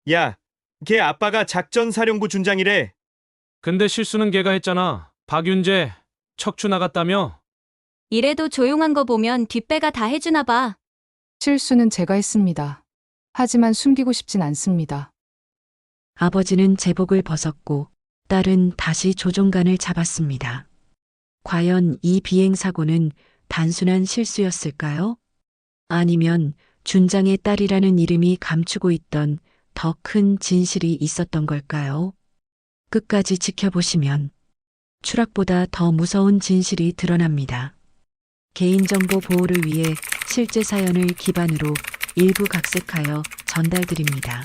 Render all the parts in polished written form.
야, 걔 아빠가 작전사령부 준장이래. 근데 실수는 걔가 했잖아. 박윤재, 척추 나갔다며? 이래도 조용한 거 보면 뒷배가 다 해주나 봐. 실수는 제가 했습니다. 하지만 숨기고 싶진 않습니다. 아버지는 제복을 벗었고 딸은 다시 조종간을 잡았습니다. 과연 이 비행사고는 단순한 실수였을까요? 아니면 준장의 딸이라는 이름이 감추고 있던 더 큰 진실이 있었던 걸까요? 끝까지 지켜보시면 추락보다 더 무서운 진실이 드러납니다. 개인정보 보호를 위해 실제 사연을 기반으로 일부 각색하여 전달드립니다.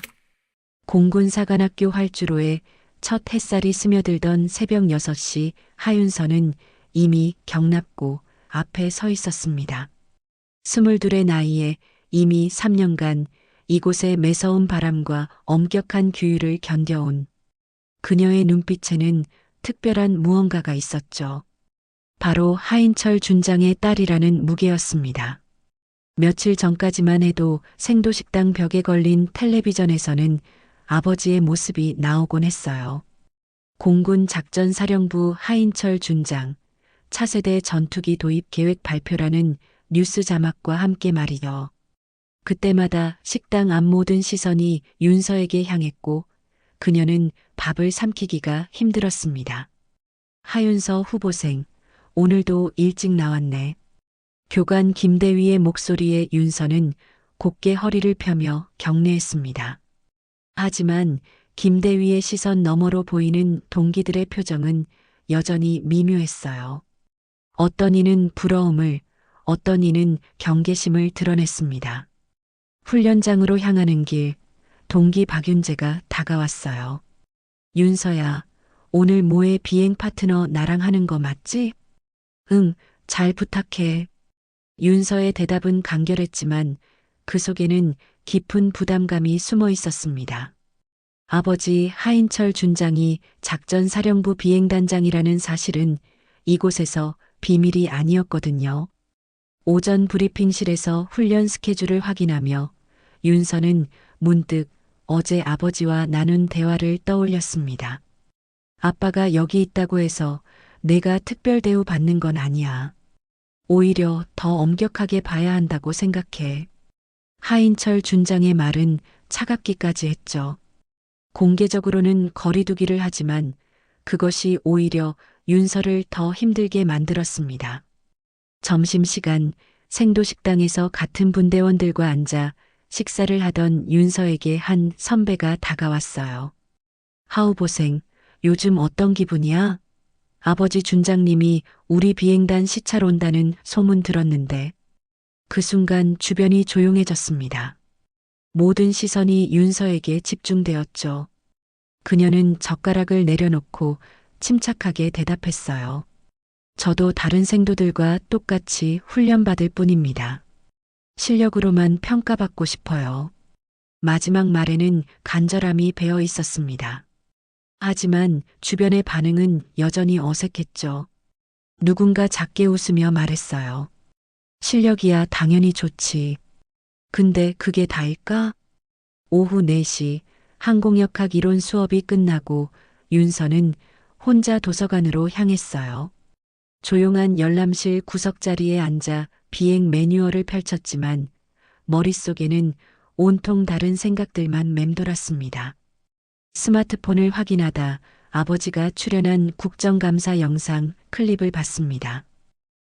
공군사관학교 활주로에 첫 햇살이 스며들던 새벽 6시 하윤서는 이미 경납고 앞에 서 있었습니다. 22의 나이에 이미 3년간 이곳의 매서운 바람과 엄격한 규율을 견뎌온 그녀의 눈빛에는 특별한 무언가가 있었죠. 바로 하인철 준장의 딸이라는 무게였습니다. 며칠 전까지만 해도 생도식당 벽에 걸린 텔레비전에서는 아버지의 모습이 나오곤 했어요. 공군 작전사령부 하인철 준장, 차세대 전투기 도입 계획 발표라는 뉴스 자막과 함께 말이요. 그때마다 식당 앞 모든 시선이 윤서에게 향했고 그녀는 밥을 삼키기가 힘들었습니다. 하윤서 후보생, 오늘도 일찍 나왔네. 교관 김대위의 목소리에 윤서는 곧게 허리를 펴며 경례했습니다. 하지만 김대위의 시선 너머로 보이는 동기들의 표정은 여전히 미묘했어요. 어떤 이는 부러움을, 어떤 이는 경계심을 드러냈습니다. 훈련장으로 향하는 길, 동기 박윤재가 다가왔어요. 윤서야, 오늘 모의 비행 파트너 나랑 하는 거 맞지? 응, 잘 부탁해. 윤서의 대답은 간결했지만 그 속에는 깊은 부담감이 숨어 있었습니다. 아버지 하인철 준장이 작전사령부 비행단장이라는 사실은 이곳에서 비밀이 아니었거든요. 오전 브리핑실에서 훈련 스케줄을 확인하며 윤서는 문득 어제 아버지와 나눈 대화를 떠올렸습니다. 아빠가 여기 있다고 해서 내가 특별 대우 받는 건 아니야. 오히려 더 엄격하게 봐야 한다고 생각해. 하인철 준장의 말은 차갑기까지 했죠. 공개적으로는 거리두기를 하지만 그것이 오히려 윤서를 더 힘들게 만들었습니다. 점심시간 생도식당에서 같은 분대원들과 앉아 식사를 하던 윤서에게 한 선배가 다가왔어요. 하우보생, 요즘 어떤 기분이야? 아버지 준장님이 우리 비행단 시찰 온다는 소문 들었는데 그 순간 주변이 조용해졌습니다. 모든 시선이 윤서에게 집중되었죠. 그녀는 젓가락을 내려놓고 침착하게 대답했어요. 저도 다른 생도들과 똑같이 훈련받을 뿐입니다. 실력으로만 평가받고 싶어요. 마지막 말에는 간절함이 배어 있었습니다. 하지만 주변의 반응은 여전히 어색했죠. 누군가 작게 웃으며 말했어요. 실력이야 당연히 좋지. 근데 그게 다일까? 오후 4시 항공역학 이론 수업이 끝나고 윤서는 혼자 도서관으로 향했어요. 조용한 열람실 구석자리에 앉아 비행 매뉴얼을 펼쳤지만 머릿속에는 온통 다른 생각들만 맴돌았습니다. 스마트폰을 확인하다 아버지가 출연한 국정감사 영상 클립을 봤습니다.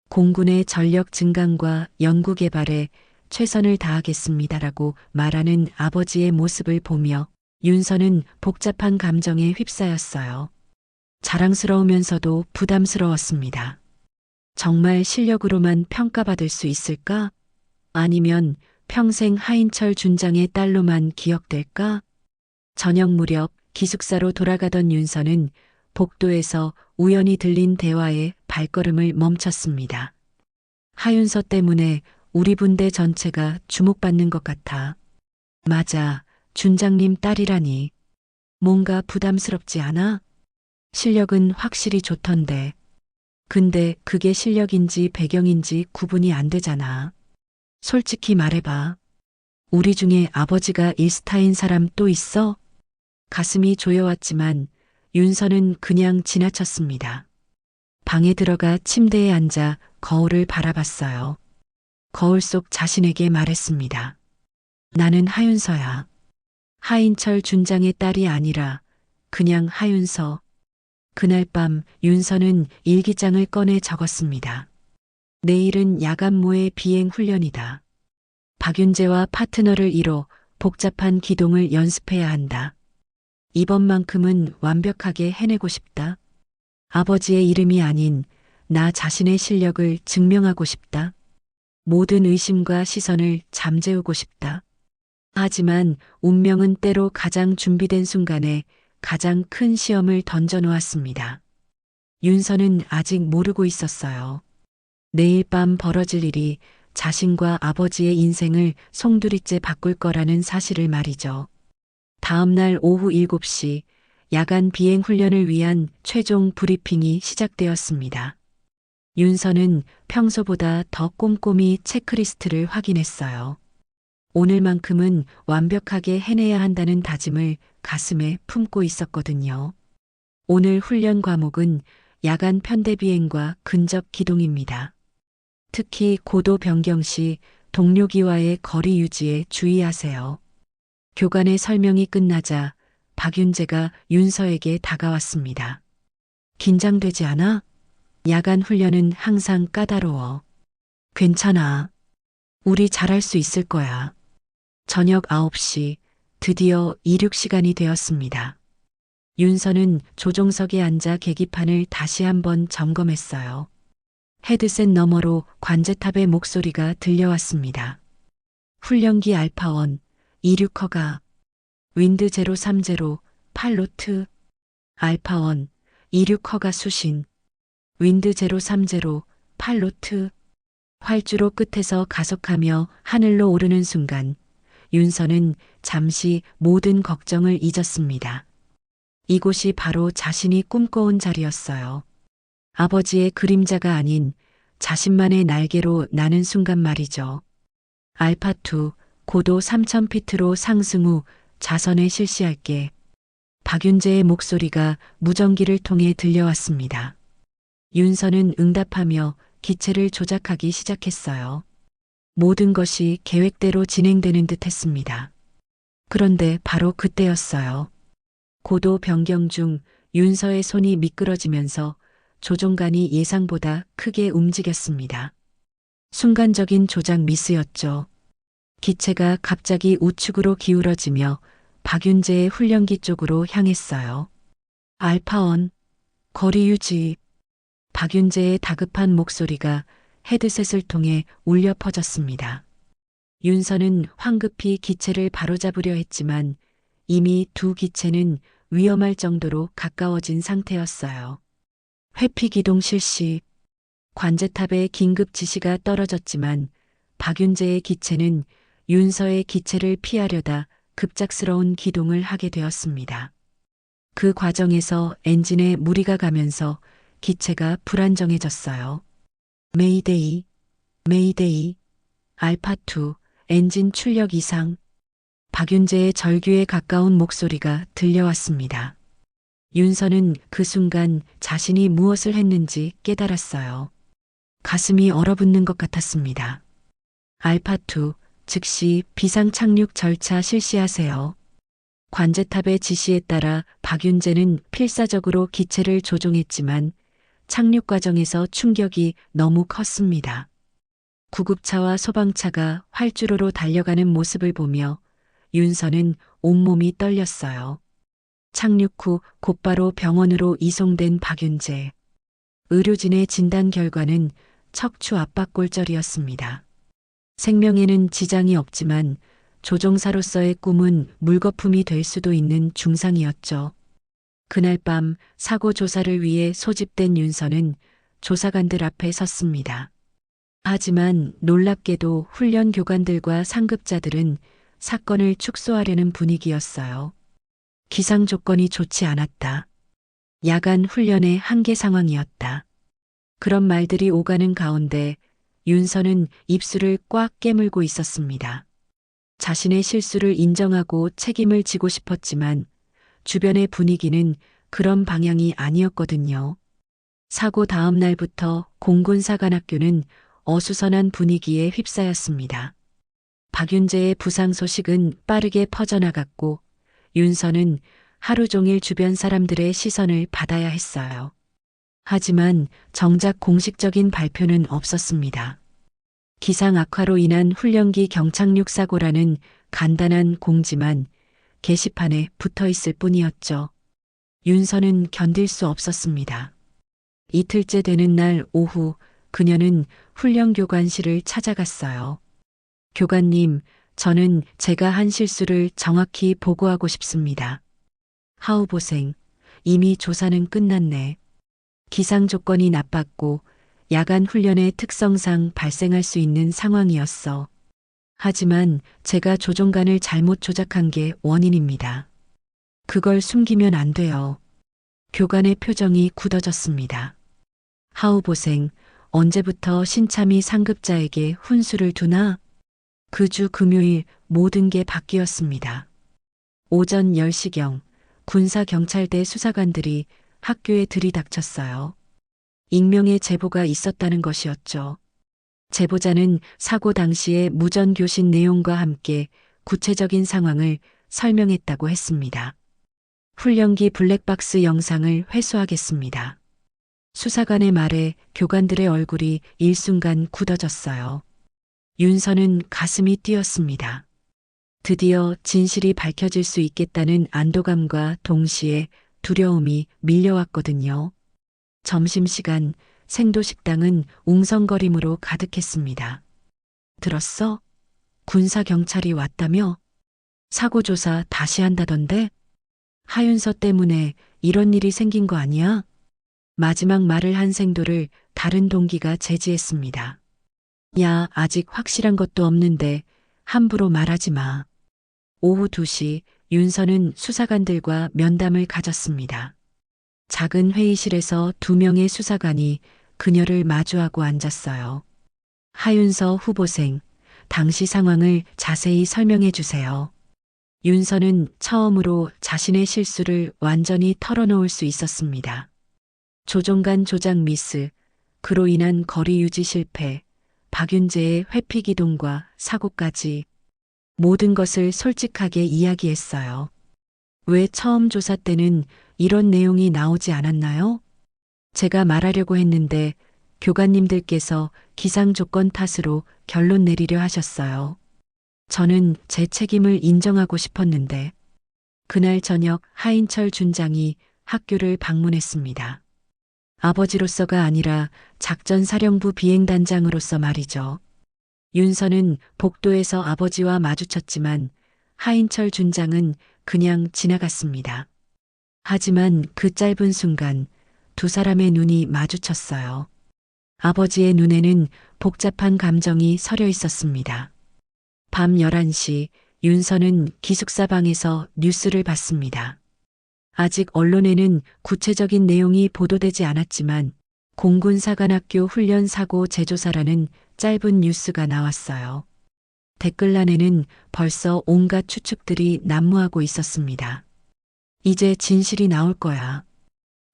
공군의 전력 증강과 연구개발에 최선을 다하겠습니다라고 말하는 아버지의 모습을 보며 윤서는 복잡한 감정에 휩싸였어요. 자랑스러우면서도 부담스러웠습니다. 정말 실력으로만 평가받을 수 있을까? 아니면 평생 하인철 준장의 딸로만 기억될까? 저녁 무렵 기숙사로 돌아가던 윤서는 복도에서 우연히 들린 대화에 발걸음을 멈췄습니다. 하윤서 때문에 우리 분대 전체가 주목받는 것 같아. 맞아, 준장님 딸이라니. 뭔가 부담스럽지 않아? 실력은 확실히 좋던데. 근데 그게 실력인지 배경인지 구분이 안 되잖아. 솔직히 말해봐. 우리 중에 아버지가 일스타인 사람 또 있어? 가슴이 조여왔지만 윤서는 그냥 지나쳤습니다. 방에 들어가 침대에 앉아 거울을 바라봤어요. 거울 속 자신에게 말했습니다. 나는 하윤서야. 하인철 준장의 딸이 아니라 그냥 하윤서. 그날 밤 윤서는 일기장을 꺼내 적었습니다. 내일은 야간모의 비행 훈련이다. 박윤재와 파트너를 이뤄 복잡한 기동을 연습해야 한다. 이번만큼은 완벽하게 해내고 싶다. 아버지의 이름이 아닌 나 자신의 실력을 증명하고 싶다. 모든 의심과 시선을 잠재우고 싶다. 하지만 운명은 때로 가장 준비된 순간에 가장 큰 시험을 던져놓았습니다. 윤서는 아직 모르고 있었어요. 내일 밤 벌어질 일이 자신과 아버지의 인생을 송두리째 바꿀 거라는 사실을 말이죠. 다음 날 오후 7시 야간 비행 훈련을 위한 최종 브리핑이 시작되었습니다. 윤서는 평소보다 더 꼼꼼히 체크리스트를 확인했어요. 오늘만큼은 완벽하게 해내야 한다는 다짐을 가슴에 품고 있었거든요. 오늘 훈련 과목은 야간 편대 비행과 근접 기동입니다. 특히 고도 변경 시 동료기와의 거리 유지에 주의하세요. 교관의 설명이 끝나자 박윤재가 윤서에게 다가왔습니다. 긴장되지 않아? 야간 훈련은 항상 까다로워. 괜찮아. 우리 잘할 수 있을 거야. 저녁 9시 드디어 이륙 시간이 되었습니다. 윤서는 조종석에 앉아 계기판을 다시 한번 점검했어요. 헤드셋 너머로 관제탑의 목소리가 들려왔습니다. 훈련기 알파1, 이륙허가, 윈드 030, 팔로트, 알파1, 이륙허가 수신, 윈드 030, 팔로트, 활주로 끝에서 가속하며 하늘로 오르는 순간 윤서는 잠시 모든 걱정을 잊었습니다. 이곳이 바로 자신이 꿈꿔온 자리였어요. 아버지의 그림자가 아닌 자신만의 날개로 나는 순간 말이죠. 알파2 고도 3000피트로 상승 후 자선에 실시할게. 박윤재의 목소리가 무전기를 통해 들려왔습니다. 윤서는 응답하며 기체를 조작하기 시작했어요. 모든 것이 계획대로 진행되는 듯 했습니다. 그런데 바로 그때였어요. 고도 변경 중 윤서의 손이 미끄러지면서 조종관이 예상보다 크게 움직였습니다. 순간적인 조작 미스였죠. 기체가 갑자기 우측으로 기울어지며 박윤재의 훈련기 쪽으로 향했어요. 알파1, 거리 유지. 박윤재의 다급한 목소리가 헤드셋을 통해 울려 퍼졌습니다. 윤서는 황급히 기체를 바로잡으려 했지만 이미 두 기체는 위험할 정도로 가까워진 상태였어요. 회피 기동 실시. 관제탑에 긴급 지시가 떨어졌지만 박윤재의 기체는 윤서의 기체를 피하려다 급작스러운 기동을 하게 되었습니다. 그 과정에서 엔진에 무리가 가면서 기체가 불안정해졌어요. 메이데이, 메이데이, 알파2, 엔진 출력 이상. 박윤재의 절규에 가까운 목소리가 들려왔습니다. 윤서는 그 순간 자신이 무엇을 했는지 깨달았어요. 가슴이 얼어붙는 것 같았습니다. 알파2, 즉시 비상 착륙 절차 실시하세요. 관제탑의 지시에 따라 박윤재는 필사적으로 기체를 조종했지만 착륙 과정에서 충격이 너무 컸습니다. 구급차와 소방차가 활주로로 달려가는 모습을 보며 윤서는 온몸이 떨렸어요. 착륙 후 곧바로 병원으로 이송된 박윤재. 의료진의 진단 결과는 척추 압박골절이었습니다. 생명에는 지장이 없지만 조종사로서의 꿈은 물거품이 될 수도 있는 중상이었죠. 그날 밤 사고 조사를 위해 소집된 윤서는 조사관들 앞에 섰습니다. 하지만 놀랍게도 훈련 교관들과 상급자들은 사건을 축소하려는 분위기였어요. 기상 조건이 좋지 않았다. 야간 훈련의 한계 상황이었다. 그런 말들이 오가는 가운데 윤서는 입술을 꽉 깨물고 있었습니다. 자신의 실수를 인정하고 책임을 지고 싶었지만 주변의 분위기는 그런 방향이 아니었거든요. 사고 다음 날부터 공군사관학교는 어수선한 분위기에 휩싸였습니다. 박윤재의 부상 소식은 빠르게 퍼져나갔고 윤서는 하루 종일 주변 사람들의 시선을 받아야 했어요. 하지만 정작 공식적인 발표는 없었습니다. 기상 악화로 인한 훈련기 경착륙 사고라는 간단한 공지만 게시판에 붙어 있을 뿐이었죠. 윤서는 견딜 수 없었습니다. 이틀째 되는 날 오후 그녀는 훈련 교관실을 찾아갔어요. 교관님, 저는 제가 한 실수를 정확히 보고하고 싶습니다. 하우보생, 이미 조사는 끝났네. 기상 조건이 나빴고 야간 훈련의 특성상 발생할 수 있는 상황이었어. 하지만 제가 조종간을 잘못 조작한 게 원인입니다. 그걸 숨기면 안 돼요. 교관의 표정이 굳어졌습니다. 하우보생, 언제부터 신참이 상급자에게 훈수를 두나? 그 주 금요일 모든 게 바뀌었습니다. 오전 10시경 군사경찰대 수사관들이 학교에 들이닥쳤어요. 익명의 제보가 있었다는 것이었죠. 제보자는 사고 당시의 무전교신 내용과 함께 구체적인 상황을 설명했다고 했습니다. 훈련기 블랙박스 영상을 회수하겠습니다. 수사관의 말에 교관들의 얼굴이 일순간 굳어졌어요. 윤서는 가슴이 뛰었습니다. 드디어 진실이 밝혀질 수 있겠다는 안도감과 동시에 두려움이 밀려왔거든요. 점심시간 생도식당은 웅성거림으로 가득했습니다. 들었어? 군사경찰이 왔다며? 사고조사 다시 한다던데? 하윤서 때문에 이런 일이 생긴 거 아니야? 마지막 말을 한 생도를 다른 동기가 제지했습니다. 야, 아직 확실한 것도 없는데 함부로 말하지 마. 오후 2시 윤서는 수사관들과 면담을 가졌습니다. 작은 회의실에서 2명의 수사관이 그녀를 마주하고 앉았어요. 하윤서 후보생, 당시 상황을 자세히 설명해 주세요. 윤서는 처음으로 자신의 실수를 완전히 털어놓을 수 있었습니다. 조종간 조작 미스, 그로 인한 거리 유지 실패, 박윤재의 회피 기동과 사고까지 모든 것을 솔직하게 이야기했어요. 왜 처음 조사 때는 이런 내용이 나오지 않았나요? 제가 말하려고 했는데 교관님들께서 기상 조건 탓으로 결론 내리려 하셨어요. 저는 제 책임을 인정하고 싶었는데 그날 저녁 하인철 준장이 학교를 방문했습니다. 아버지로서가 아니라 작전사령부 비행단장으로서 말이죠. 윤서는 복도에서 아버지와 마주쳤지만 하인철 준장은 그냥 지나갔습니다. 하지만 그 짧은 순간 두 사람의 눈이 마주쳤어요. 아버지의 눈에는 복잡한 감정이 서려 있었습니다. 밤 11시 윤서는 기숙사 방에서 뉴스를 봤습니다. 아직 언론에는 구체적인 내용이 보도되지 않았지만 공군사관학교 훈련 사고 재조사라는 짧은 뉴스가 나왔어요. 댓글란에는 벌써 온갖 추측들이 난무하고 있었습니다. 이제 진실이 나올 거야.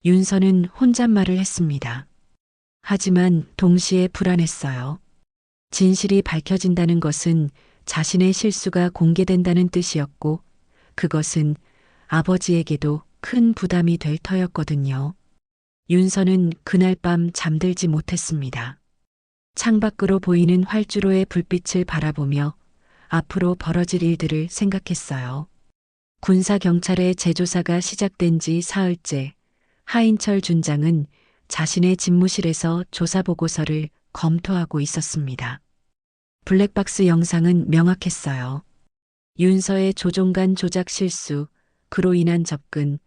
윤서는 혼잣말을 했습니다. 하지만 동시에 불안했어요. 진실이 밝혀진다는 것은 자신의 실수가 공개된다는 뜻이었고 그것은 아버지에게도 큰 부담이 될 터였거든요. 윤서는 그날 밤 잠들지 못했습니다. 창밖으로 보이는 활주로의 불빛을 바라보며 앞으로 벌어질 일들을 생각했어요. 군사경찰의 재조사가 시작된 지 사흘째 하인철 준장은 자신의 집무실에서 조사보고서를 검토하고 있었습니다. 블랙박스 영상은 명확했어요. 윤서의 조종간 조작 실수, 그로 인한 접근,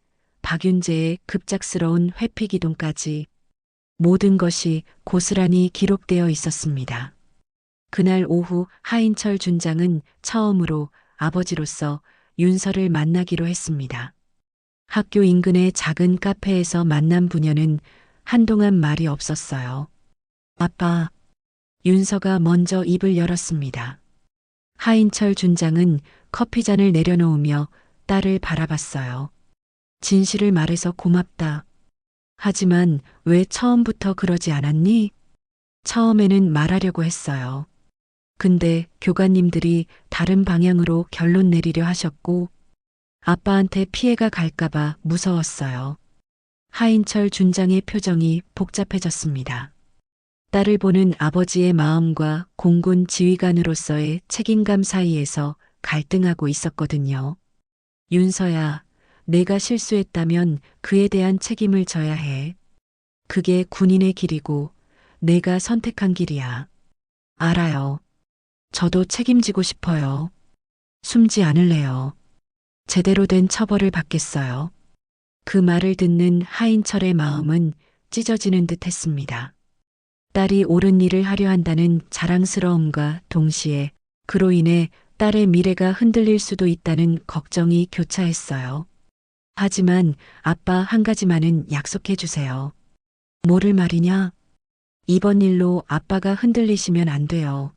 박윤재의 급작스러운 회피 기동까지 모든 것이 고스란히 기록되어 있었습니다. 그날 오후 하인철 준장은 처음으로 아버지로서 윤서를 만나기로 했습니다. 학교 인근의 작은 카페에서 만난 부녀는 한동안 말이 없었어요. 아빠, 윤서가 먼저 입을 열었습니다. 하인철 준장은 커피잔을 내려놓으며 딸을 바라봤어요. 진실을 말해서 고맙다. 하지만 왜 처음부터 그러지 않았니? 처음에는 말하려고 했어요. 근데 교관님들이 다른 방향으로 결론 내리려 하셨고 아빠한테 피해가 갈까봐 무서웠어요. 하인철 준장의 표정이 복잡해졌습니다. 딸을 보는 아버지의 마음과 공군 지휘관으로서의 책임감 사이에서 갈등하고 있었거든요. 윤서야, 내가 실수했다면 그에 대한 책임을 져야 해. 그게 군인의 길이고 내가 선택한 길이야. 알아요. 저도 책임지고 싶어요. 숨지 않을래요. 제대로 된 처벌을 받겠어요. 그 말을 듣는 하인철의 마음은 찢어지는 듯 했습니다. 딸이 옳은 일을 하려 한다는 자랑스러움과 동시에 그로 인해 딸의 미래가 흔들릴 수도 있다는 걱정이 교차했어요. 하지만 아빠 한 가지만은 약속해 주세요. 뭐를 말이냐? 이번 일로 아빠가 흔들리시면 안 돼요.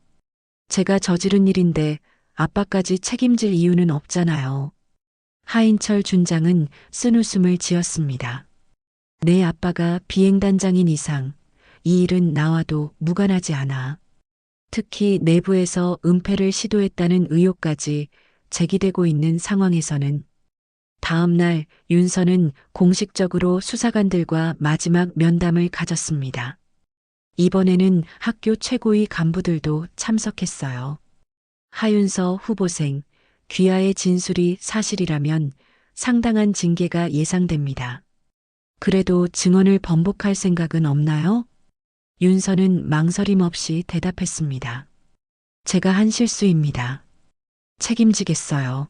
제가 저지른 일인데 아빠까지 책임질 이유는 없잖아요. 하인철 준장은 쓴웃음을 지었습니다. 내 아빠가 비행단장인 이상 이 일은 나와도 무관하지 않아. 특히 내부에서 은폐를 시도했다는 의혹까지 제기되고 있는 상황에서는 다음 날 윤서는 공식적으로 수사관들과 마지막 면담을 가졌습니다. 이번에는 학교 최고위 간부들도 참석했어요. 하윤서 후보생, 귀하의 진술이 사실이라면 상당한 징계가 예상됩니다. 그래도 증언을 번복할 생각은 없나요? 윤서는 망설임 없이 대답했습니다. 제가 한 실수입니다. 책임지겠어요.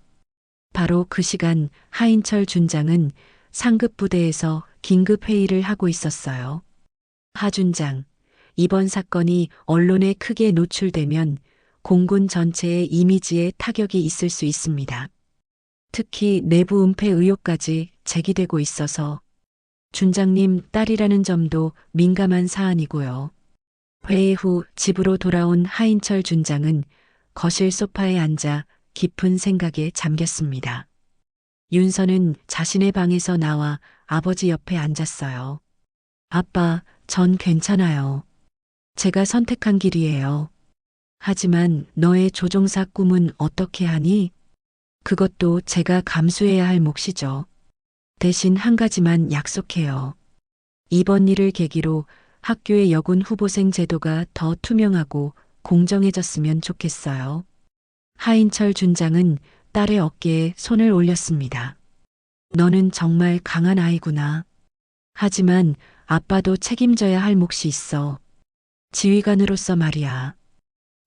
바로 그 시간 하인철 준장은 상급 부대에서 긴급 회의를 하고 있었어요. 하 준장, 이번 사건이 언론에 크게 노출되면 공군 전체의 이미지에 타격이 있을 수 있습니다. 특히 내부 은폐 의혹까지 제기되고 있어서 준장님 딸이라는 점도 민감한 사안이고요. 회의 후 집으로 돌아온 하인철 준장은 거실 소파에 앉아 깊은 생각에 잠겼습니다. 윤서는 자신의 방에서 나와 아버지 옆에 앉았어요. 아빠, 전 괜찮아요. 제가 선택한 길이에요. 하지만 너의 조종사 꿈은 어떻게 하니? 그것도 제가 감수해야 할 몫이죠. 대신 한 가지만 약속해요. 이번 일을 계기로 학교의 여군 후보생 제도가 더 투명하고 공정해졌으면 좋겠어요. 하인철 준장은 딸의 어깨에 손을 올렸습니다. 너는 정말 강한 아이구나. 하지만 아빠도 책임져야 할 몫이 있어. 지휘관으로서 말이야.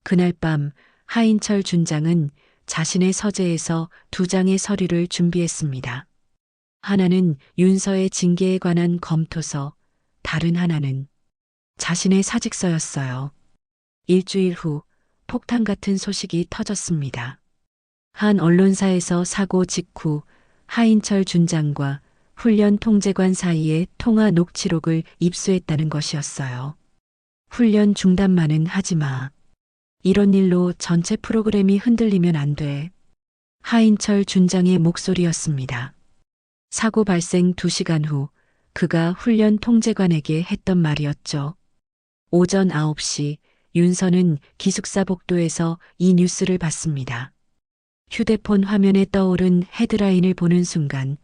그날 밤 하인철 준장은 자신의 서재에서 2장의 서류를 준비했습니다. 하나는 윤서의 징계에 관한 검토서, 다른 하나는 자신의 사직서였어요. 일주일 후 폭탄 같은 소식이 터졌습니다. 한 언론사에서 사고 직후 하인철 준장과 훈련 통제관 사이의 통화 녹취록을 입수했다는 것이었어요. 훈련 중단만은 하지 마. 이런 일로 전체 프로그램이 흔들리면 안 돼. 하인철 준장의 목소리였습니다. 사고 발생 2시간 후 그가 훈련 통제관에게 했던 말이었죠. 오전 9시 윤서는 기숙사 복도에서 이 뉴스를 봤습니다. 휴대폰 화면에 떠오른 헤드라인을 보는 순간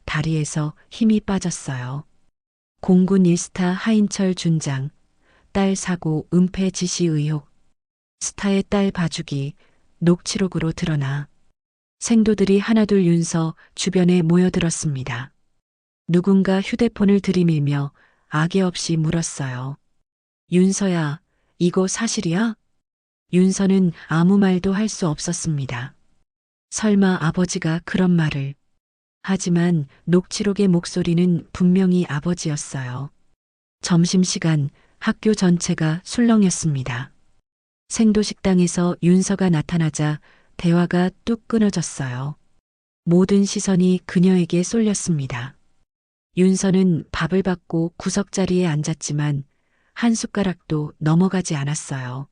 다리에서 힘이 빠졌어요. 공군 1스타 하인철 준장, 딸 사고 은폐 지시 의혹, 스타의 딸 봐주기, 녹취록으로 드러나. 생도들이 하나둘 윤서 주변에 모여들었습니다. 누군가 휴대폰을 들이밀며 악의 없이 물었어요. 윤서야, 이거 사실이야? 윤서는 아무 말도 할 수 없었습니다. 설마 아버지가 그런 말을. 하지만 녹취록의 목소리는 분명히 아버지였어요. 점심시간 학교 전체가 술렁였습니다. 생도식당에서 윤서가 나타나자 대화가 뚝 끊어졌어요. 모든 시선이 그녀에게 쏠렸습니다. 윤서는 밥을 받고 구석자리에 앉았지만 한 숟가락도 넘어가지 않았어요.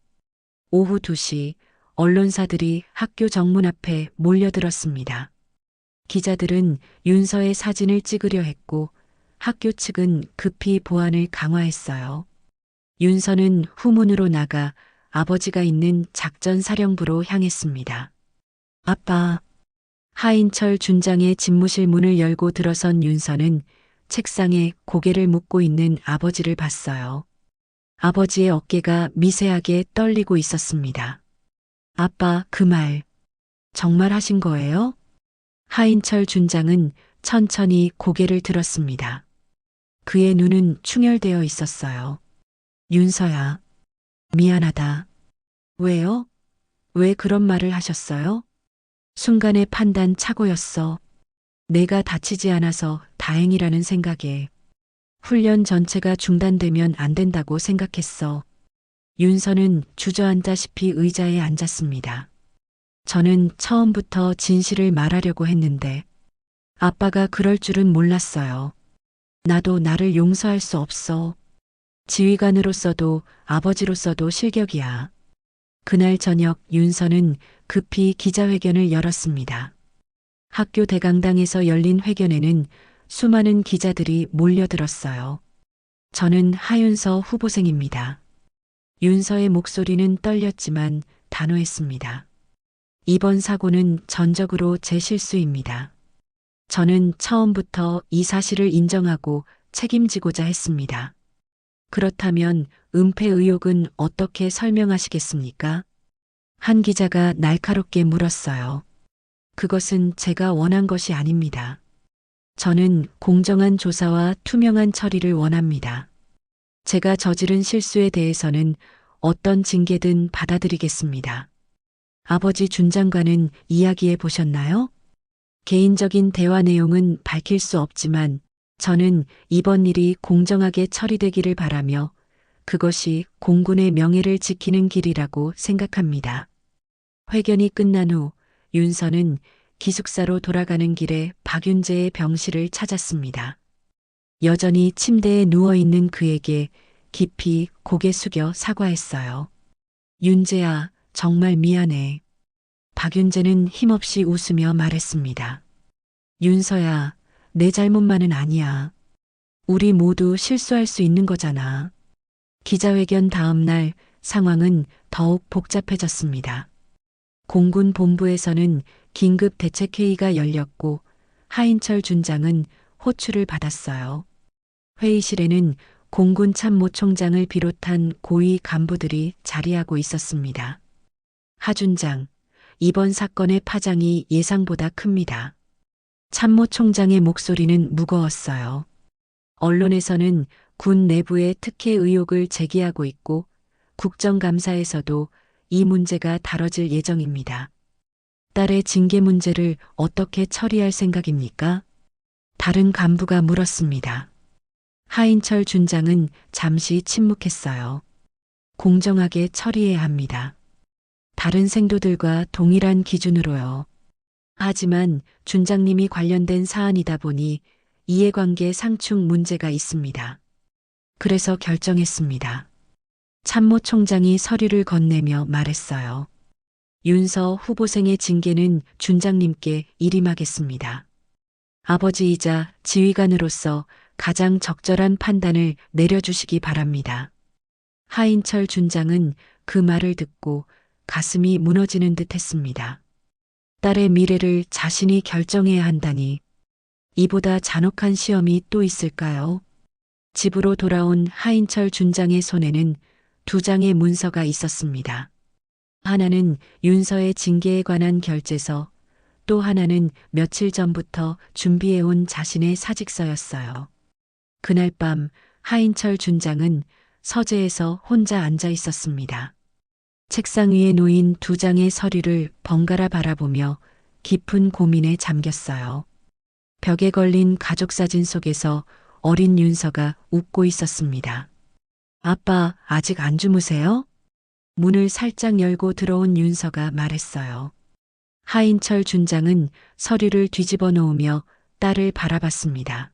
오후 2시 언론사들이 학교 정문 앞에 몰려들었습니다. 기자들은 윤서의 사진을 찍으려 했고 학교 측은 급히 보안을 강화했어요. 윤서는 후문으로 나가 아버지가 있는 작전사령부로 향했습니다. 아빠. 하인철 준장의 집무실 문을 열고 들어선 윤서는 책상에 고개를 묻고 있는 아버지를 봤어요. 아버지의 어깨가 미세하게 떨리고 있었습니다. 아빠, 그 말 정말 하신 거예요? 하인철 준장은 천천히 고개를 들었습니다. 그의 눈은 충혈되어 있었어요. 윤서야, 미안하다. 왜요? 왜 그런 말을 하셨어요? 순간의 판단 착오였어. 내가 다치지 않아서 다행이라는 생각에 훈련 전체가 중단되면 안 된다고 생각했어. 윤서는 주저앉다시피 의자에 앉았습니다. 저는 처음부터 진실을 말하려고 했는데 아빠가 그럴 줄은 몰랐어요. 나도 나를 용서할 수 없어. 지휘관으로서도 아버지로서도 실격이야. 그날 저녁 윤서는 급히 기자회견을 열었습니다. 학교 대강당에서 열린 회견에는 수많은 기자들이 몰려들었어요. 저는 하윤서 후보생입니다. 윤서의 목소리는 떨렸지만 단호했습니다. 이번 사고는 전적으로 제 실수입니다. 저는 처음부터 이 사실을 인정하고 책임지고자 했습니다. 그렇다면 은폐 의혹은 어떻게 설명하시겠습니까? 한 기자가 날카롭게 물었어요. 그것은 제가 원한 것이 아닙니다. 저는 공정한 조사와 투명한 처리를 원합니다. 제가 저지른 실수에 대해서는 어떤 징계든 받아들이겠습니다. 아버지 준장관은 이야기해 보셨나요? 개인적인 대화 내용은 밝힐 수 없지만 저는 이번 일이 공정하게 처리되기를 바라며 그것이 공군의 명예를 지키는 길이라고 생각합니다. 회견이 끝난 후 윤서는 기숙사로 돌아가는 길에 박윤재의 병실을 찾았습니다. 여전히 침대에 누워있는 그에게 깊이 고개 숙여 사과했어요. 윤재야, 정말 미안해. 박윤재는 힘없이 웃으며 말했습니다. 윤서야, 내 잘못만은 아니야. 우리 모두 실수할 수 있는 거잖아. 기자회견 다음 날 상황은 더욱 복잡해졌습니다. 공군 본부에서는 긴급 대책회의가 열렸고 하인철 준장은 호출을 받았어요. 회의실에는 공군 참모총장을 비롯한 고위 간부들이 자리하고 있었습니다. 하 준장, 이번 사건의 파장이 예상보다 큽니다. 참모총장의 목소리는 무거웠어요. 언론에서는 군 내부의 특혜 의혹을 제기하고 있고 국정감사에서도 이 문제가 다뤄질 예정입니다. 딸의 징계 문제를 어떻게 처리할 생각입니까? 다른 간부가 물었습니다. 하인철 준장은 잠시 침묵했어요. 공정하게 처리해야 합니다. 다른 생도들과 동일한 기준으로요. 하지만 준장님이 관련된 사안이다 보니 이해관계 상충 문제가 있습니다. 그래서 결정했습니다. 참모총장이 서류를 건네며 말했어요. 윤서 후보생의 징계는 준장님께 일임하겠습니다. 아버지이자 지휘관으로서 가장 적절한 판단을 내려주시기 바랍니다. 하인철 준장은 그 말을 듣고 가슴이 무너지는 듯 했습니다. 딸의 미래를 자신이 결정해야 한다니 이보다 잔혹한 시험이 또 있을까요? 집으로 돌아온 하인철 준장의 손에는 2장의 문서가 있었습니다. 하나는 윤서의 징계에 관한 결재서, 또 하나는 며칠 전부터 준비해온 자신의 사직서였어요. 그날 밤 하인철 준장은 서재에서 혼자 앉아 있었습니다. 책상 위에 놓인 2장의 서류를 번갈아 바라보며 깊은 고민에 잠겼어요. 벽에 걸린 가족사진 속에서 어린 윤서가 웃고 있었습니다. 아빠, 아직 안 주무세요? 문을 살짝 열고 들어온 윤서가 말했어요. 하인철 준장은 서류를 뒤집어 놓으며 딸을 바라봤습니다.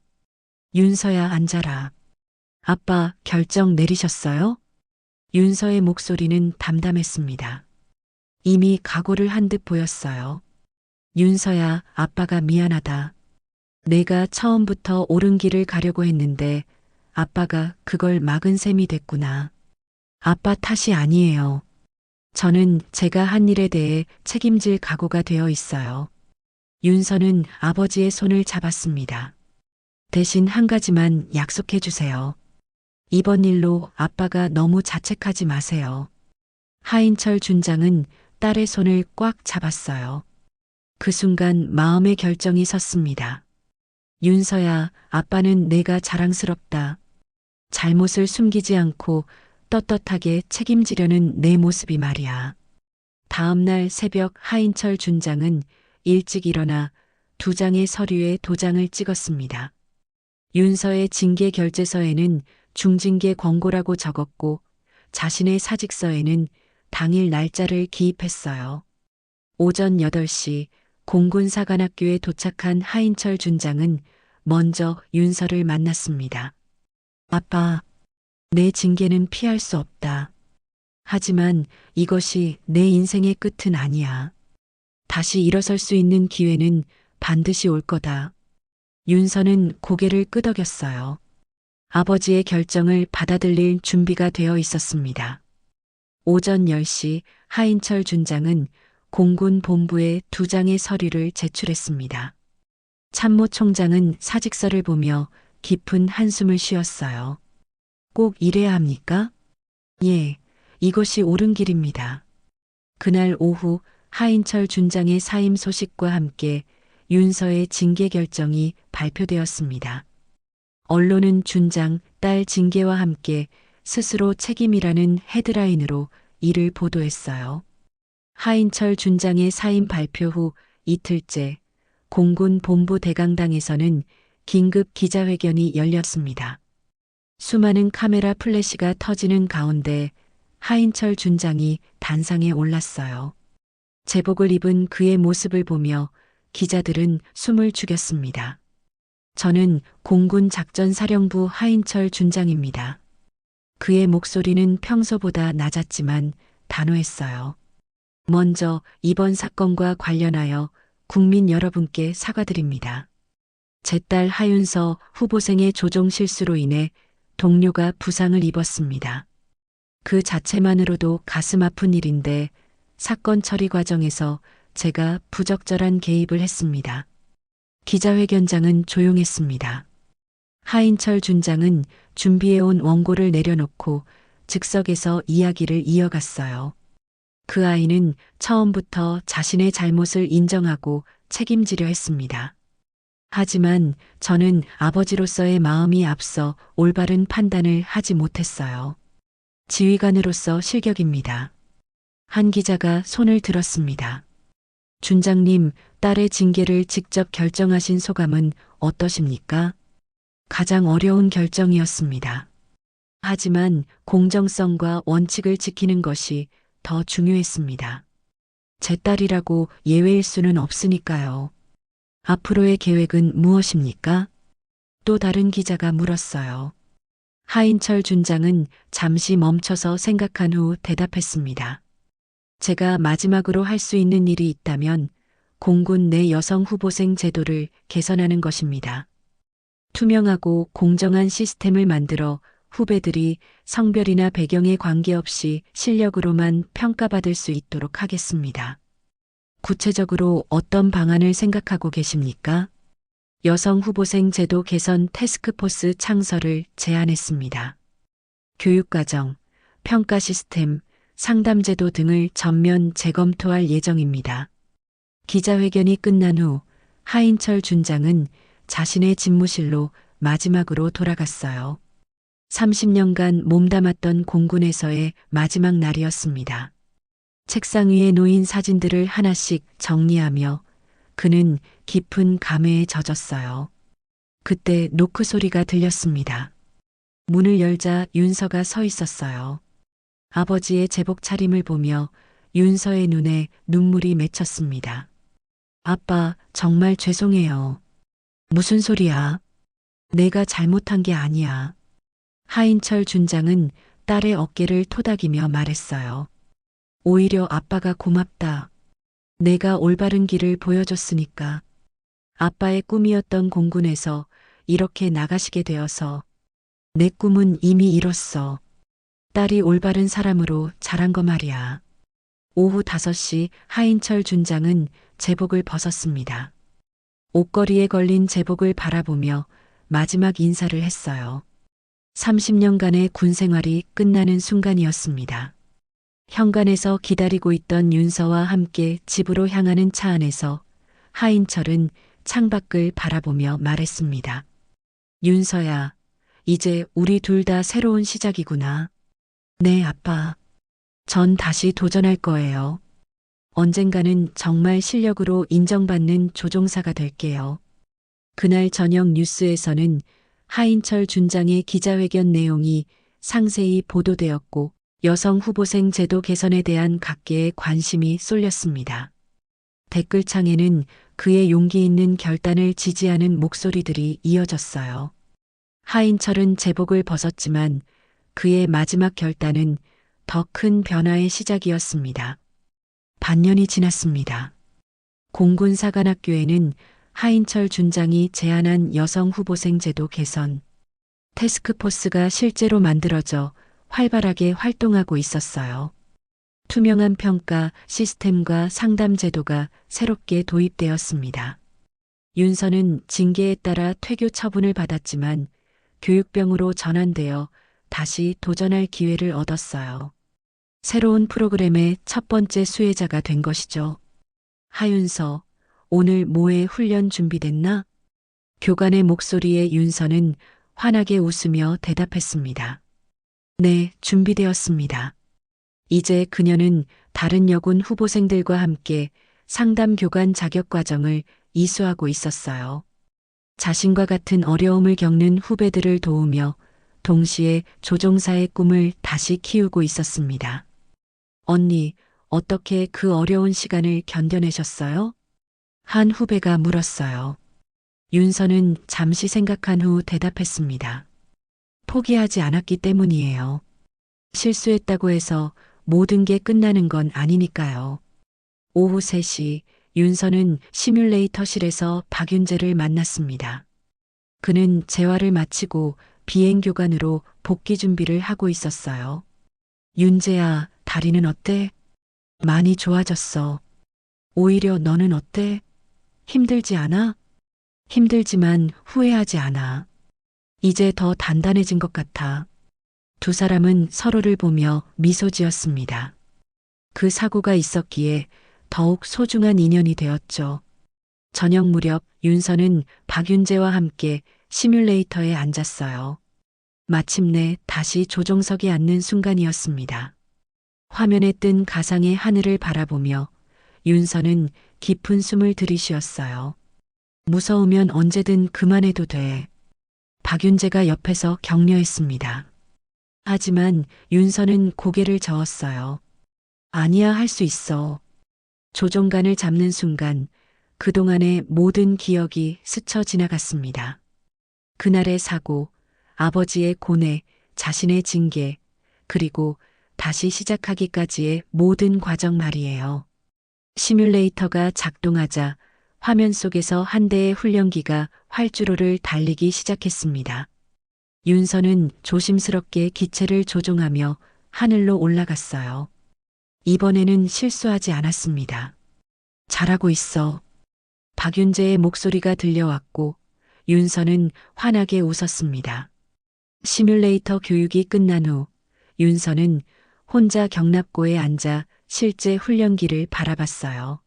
윤서야, 앉아라. 아빠, 결정 내리셨어요? 윤서의 목소리는 담담했습니다. 이미 각오를 한 듯 보였어요. 윤서야, 아빠가 미안하다. 내가 처음부터 옳은 길을 가려고 했는데 아빠가 그걸 막은 셈이 됐구나. 아빠 탓이 아니에요. 저는 제가 한 일에 대해 책임질 각오가 되어 있어요. 윤서는 아버지의 손을 잡았습니다. 대신 한 가지만 약속해 주세요. 이번 일로 아빠가 너무 자책하지 마세요. 하인철 준장은 딸의 손을 꽉 잡았어요. 그 순간 마음의 결정이 섰습니다. 윤서야, 아빠는 내가 자랑스럽다. 잘못을 숨기지 않고 떳떳하게 책임지려는 내 모습이 말이야. 다음 날 새벽 하인철 준장은 일찍 일어나 2장의 서류에 도장을 찍었습니다. 윤서의 징계 결재서에는 중징계 권고라고 적었고 자신의 사직서에는 당일 날짜를 기입했어요. 오전 8시 공군사관학교에 도착한 하인철 준장은 먼저 윤서를 만났습니다. 아빠, 내 징계는 피할 수 없다. 하지만 이것이 내 인생의 끝은 아니야. 다시 일어설 수 있는 기회는 반드시 올 거다. 윤서는 고개를 끄덕였어요. 아버지의 결정을 받아들일 준비가 되어 있었습니다. 오전 10시 하인철 준장은 공군 본부에 2장의 서류를 제출했습니다. 참모총장은 사직서를 보며 깊은 한숨을 쉬었어요. 꼭 이래야 합니까? 예, 이것이 옳은 길입니다. 그날 오후 하인철 준장의 사임 소식과 함께 윤서의 징계 결정이 발표되었습니다. 언론은 준장, 딸 징계와 함께 스스로 책임이라는 헤드라인으로 이를 보도했어요. 하인철 준장의 사임 발표 후 이틀째 공군 본부 대강당에서는 긴급 기자회견이 열렸습니다. 수많은 카메라 플래시가 터지는 가운데 하인철 준장이 단상에 올랐어요. 제복을 입은 그의 모습을 보며 기자들은 숨을 죽였습니다. 저는 공군 작전사령부 하인철 준장입니다. 그의 목소리는 평소보다 낮았지만 단호했어요. 먼저 이번 사건과 관련하여 국민 여러분께 사과드립니다. 제 딸 하윤서 후보생의 조종 실수로 인해 동료가 부상을 입었습니다. 그 자체만으로도 가슴 아픈 일인데 사건 처리 과정에서 제가 부적절한 개입을 했습니다. 기자회견장은 조용했습니다. 하인철 준장은 준비해온 원고를 내려놓고 즉석에서 이야기를 이어갔어요. 그 아이는 처음부터 자신의 잘못을 인정하고 책임지려 했습니다. 하지만 저는 아버지로서의 마음이 앞서 올바른 판단을 하지 못했어요. 지휘관으로서 실격입니다. 한 기자가 손을 들었습니다. 준장님, 딸의 징계를 직접 결정하신 소감은 어떠십니까? 가장 어려운 결정이었습니다. 하지만 공정성과 원칙을 지키는 것이 더 중요했습니다. 제 딸이라고 예외일 수는 없으니까요. 앞으로의 계획은 무엇입니까? 또 다른 기자가 물었어요. 하인철 준장은 잠시 멈춰서 생각한 후 대답했습니다. 제가 마지막으로 할 수 있는 일이 있다면 공군 내 여성 후보생 제도를 개선하는 것입니다. 투명하고 공정한 시스템을 만들어 후배들이 성별이나 배경에 관계없이 실력으로만 평가받을 수 있도록 하겠습니다. 구체적으로 어떤 방안을 생각하고 계십니까? 여성 후보생 제도 개선 태스크포스 창설을 제안했습니다. 교육과정, 평가 시스템, 상담제도 등을 전면 재검토할 예정입니다. 기자회견이 끝난 후 하인철 준장은 자신의 집무실로 마지막으로 돌아갔어요. 30년간 몸담았던 공군에서의 마지막 날이었습니다. 책상 위에 놓인 사진들을 하나씩 정리하며 그는 깊은 감회에 젖었어요. 그때 노크 소리가 들렸습니다. 문을 열자 윤서가 서 있었어요. 아버지의 제복 차림을 보며 윤서의 눈에 눈물이 맺혔습니다. 아빠, 정말 죄송해요. 무슨 소리야? 내가 잘못한 게 아니야. 하인철 준장은 딸의 어깨를 토닥이며 말했어요. 오히려 아빠가 고맙다. 내가 올바른 길을 보여줬으니까. 아빠의 꿈이었던 공군에서 이렇게 나가시게 되어서 내 꿈은 이미 이뤘어. 딸이 올바른 사람으로 자란 거 말이야. 오후 5시 하인철 준장은 제복을 벗었습니다. 옷걸이에 걸린 제복을 바라보며 마지막 인사를 했어요. 30년간의 군 생활이 끝나는 순간이었습니다. 현관에서 기다리고 있던 윤서와 함께 집으로 향하는 차 안에서 하인철은 창밖을 바라보며 말했습니다. 윤서야, 이제 우리 둘 다 새로운 시작이구나. 네, 아빠. 전 다시 도전할 거예요. 언젠가는 정말 실력으로 인정받는 조종사가 될게요. 그날 저녁 뉴스에서는 하인철 준장의 기자회견 내용이 상세히 보도되었고 여성 후보생 제도 개선에 대한 각계의 관심이 쏠렸습니다. 댓글창에는 그의 용기 있는 결단을 지지하는 목소리들이 이어졌어요. 하인철은 제복을 벗었지만 그의 마지막 결단은 더 큰 변화의 시작이었습니다. 반년이 지났습니다. 공군 사관학교에는 하인철 준장이 제안한 여성 후보생 제도 개선 태스크포스가 실제로 만들어져 활발하게 활동하고 있었어요. 투명한 평가 시스템과 상담 제도가 새롭게 도입되었습니다. 윤서는 징계에 따라 퇴교 처분을 받았지만 교육병으로 전환되어 다시 도전할 기회를 얻었어요. 새로운 프로그램의 첫 번째 수혜자가 된 것이죠. 하윤서, 오늘 뭐에 훈련 준비됐나? 교관의 목소리에 윤서는 환하게 웃으며 대답했습니다. 네, 준비되었습니다. 이제 그녀는 다른 여군 후보생들과 함께 상담 교관 자격 과정을 이수하고 있었어요. 자신과 같은 어려움을 겪는 후배들을 도우며 동시에 조종사의 꿈을 다시 키우고 있었습니다. 언니, 어떻게 그 어려운 시간을 견뎌내셨어요? 한 후배가 물었어요. 윤서는 잠시 생각한 후 대답했습니다. 포기하지 않았기 때문이에요. 실수했다고 해서 모든 게 끝나는 건 아니니까요. 오후 3시 윤서는 시뮬레이터실에서 박윤재를 만났습니다. 그는 재활을 마치고 비행교관으로 복귀 준비를 하고 있었어요. 윤재야, 다리는 어때? 많이 좋아졌어. 오히려 너는 어때? 힘들지 않아? 힘들지만 후회하지 않아. 이제 더 단단해진 것 같아. 두 사람은 서로를 보며 미소 지었습니다. 그 사고가 있었기에 더욱 소중한 인연이 되었죠. 저녁 무렵 윤서는 박윤재와 함께 시뮬레이터에 앉았어요. 마침내 다시 조종석에 앉는 순간이었습니다. 화면에 뜬 가상의 하늘을 바라보며 윤서는 깊은 숨을 들이쉬었어요. 무서우면 언제든 그만해도 돼. 박윤재가 옆에서 격려했습니다. 하지만 윤서는 고개를 저었어요. 아니야, 할 수 있어. 조종관을 잡는 순간 그동안의 모든 기억이 스쳐 지나갔습니다. 그날의 사고, 아버지의 고뇌, 자신의 징계, 그리고 다시 시작하기까지의 모든 과정 말이에요. 시뮬레이터가 작동하자 화면 속에서 한 대의 훈련기가 활주로를 달리기 시작했습니다. 윤서는 조심스럽게 기체를 조종하며 하늘로 올라갔어요. 이번에는 실수하지 않았습니다. 잘하고 있어. 박윤재의 목소리가 들려왔고 윤서는 환하게 웃었습니다. 시뮬레이터 교육이 끝난 후 윤서는 혼자 경납고에 앉아 실제 훈련기를 바라봤어요.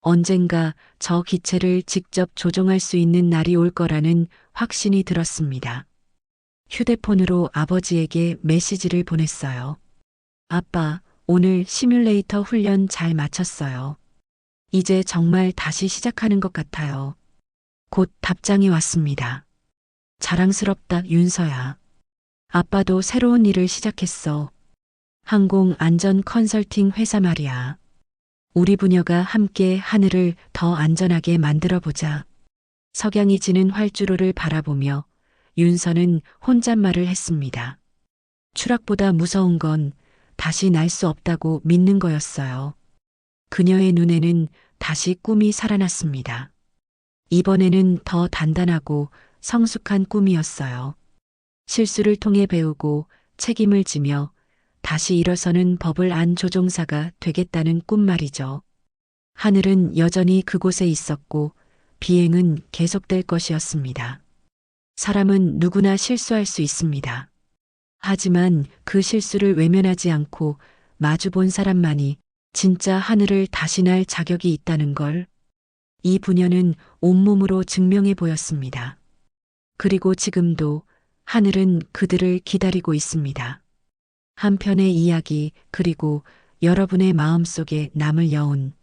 언젠가 저 기체를 직접 조종할 수 있는 날이 올 거라는 확신이 들었습니다. 휴대폰으로 아버지에게 메시지를 보냈어요. 아빠, 오늘 시뮬레이터 훈련 잘 마쳤어요. 이제 정말 다시 시작하는 것 같아요. 곧 답장이 왔습니다. 자랑스럽다, 윤서야. 아빠도 새로운 일을 시작했어. 항공 안전 컨설팅 회사 말이야. 우리 부녀가 함께 하늘을 더 안전하게 만들어보자. 석양이 지는 활주로를 바라보며 윤서는 혼잣말을 했습니다. 추락보다 무서운 건 다시 날 수 없다고 믿는 거였어요. 그녀의 눈에는 다시 꿈이 살아났습니다. 이번에는 더 단단하고 성숙한 꿈이었어요. 실수를 통해 배우고 책임을 지며 다시 일어서는 법을 안 조종사가 되겠다는 꿈 말이죠. 하늘은 여전히 그곳에 있었고 비행은 계속될 것이었습니다. 사람은 누구나 실수할 수 있습니다. 하지만 그 실수를 외면하지 않고 마주본 사람만이 진짜 하늘을 다시 날 자격이 있다는 걸 이 부녀는 온몸으로 증명해 보였습니다. 그리고 지금도 하늘은 그들을 기다리고 있습니다. 한편의 이야기 그리고 여러분의 마음속에 남을 여운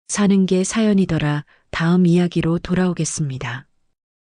사는 게 사연이더라 다음 이야기로 돌아오겠습니다.